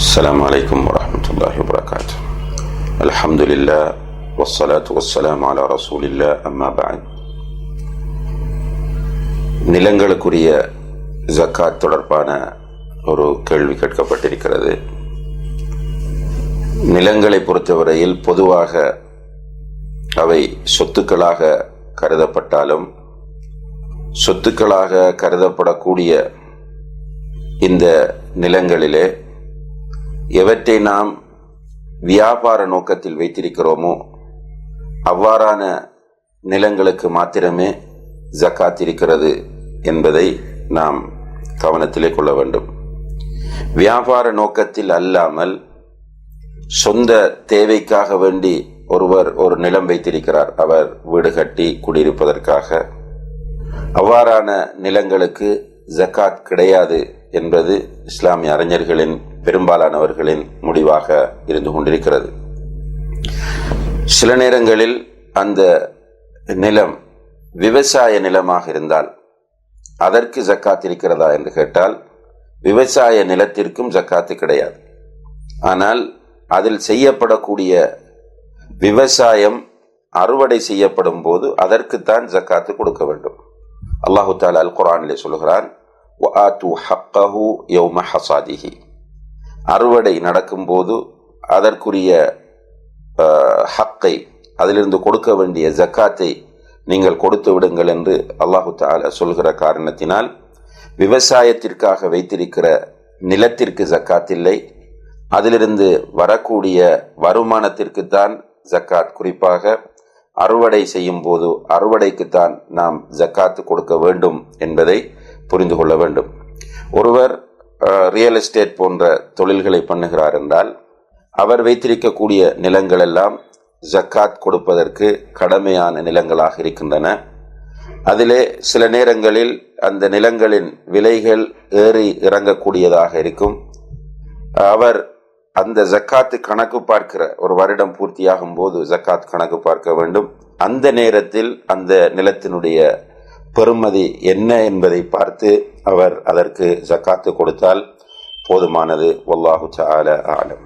السلام عليكم ورحمة الله وبركاته. الحمد لله والصلاة والسلام على رسول الله أما بعد. நிலங்களுக்குரிய ஜக்காத் தொடர்பான ஒரு கேள்வி கேட்கப்பட்டிருக்கிறது. நிலங்களை பொறுத்தவரையில் பொதுவாக அவை சொத்துக்களாக கருதப்பட்டாலும் சொத்துக்களாக கருதப்படக்கூடிய இந்த நிலங்களிலே எவற்றை நாம் வியாபார நோக்கத்தில் வைத்திருக்கிறோமோ அவ்வாறான நிலங்களுக்கு மாத்திரமே ஜக்காத் இருக்கிறது என்பதை நாம் கவனத்திலே கொள்ள வேண்டும். வியாபார நோக்கத்தில் அல்லாமல் சொந்த தேவைக்காக வேண்டி ஒருவர் ஒரு நிலம் வைத்திருக்கிறார், அவர் வீடு கட்டி குடியிருப்பதற்காக, அவ்வாறான நிலங்களுக்கு ஜக்காத் கிடையாது என்பது இஸ்லாமிய அறிஞர்களின் பெரும்பாலானவர்களின் முடிவாக இருந்து கொண்டிருக்கிறது. சில நேரங்களில் அந்த நிலம் விவசாய நிலமாக இருந்தால் அதற்கு ஜக்காத் இருக்கிறதா என்று கேட்டால் விவசாய நிலத்திற்கும் ஜக்காத்து கிடையாது. ஆனால் அதில் செய்யப்படக்கூடிய விவசாயம் அறுவடை செய்யப்படும் போது அதற்குத்தான் ஜக்காத்து கொடுக்க வேண்டும். அல்லாஹு தஆலா அல் குர்ஆனிலே சொல்கிறான், வஆது ஹக்கஹு யௌம ஹஸாதிஹி. அறுவடை நடக்கும்போது அதற்குரிய ஹக்கை, அதிலிருந்து கொடுக்க வேண்டிய ஜக்காத்தை நீங்கள் கொடுத்து விடுங்கள் என்று அல்லாஹு தஆலா சொல்கிற காரணத்தினால் விவசாயத்திற்காக வைத்திருக்கிற நிலத்திற்கு ஜக்காத் இல்லை, அதிலிருந்து வரக்கூடிய வருமானத்திற்குத்தான் ஜக்காத். குறிப்பாக அறுவடை செய்யும் போது அறுவடைக்குத்தான் நாம் ஜக்காத்து கொடுக்க வேண்டும் என்பதை புரிந்து கொள்ள வேண்டும். ஒருவர் ரியல் எஸ்டேட் போன்ற தொழில்களை பண்ணுகிறார் என்றால் அவர் வைத்திருக்கக்கூடிய நிலங்கள் எல்லாம் ஜக்காத் கொடுப்பதற்கு கடமையான நிலங்களாக இருக்கின்றன. அதிலே சில நேரங்களில் அந்த நிலங்களின் விலைகள் ஏறி இறங்கக்கூடியதாக இருக்கும். அவர் அந்த ஜக்காத்து கணக்கு பார்க்கிற ஒரு வருடம் பூர்த்தியாகும் போது ஜக்காத் கணக்கு பார்க்க வேண்டும். அந்த நேரத்தில் அந்த நிலத்தினுடைய பெறுமதி என்ன என்பதை பார்த்து அவர் அதற்கு ஜக்காத்து கொடுத்தால் போதுமானது. வல்லாஹு தஆலா ஆலம்.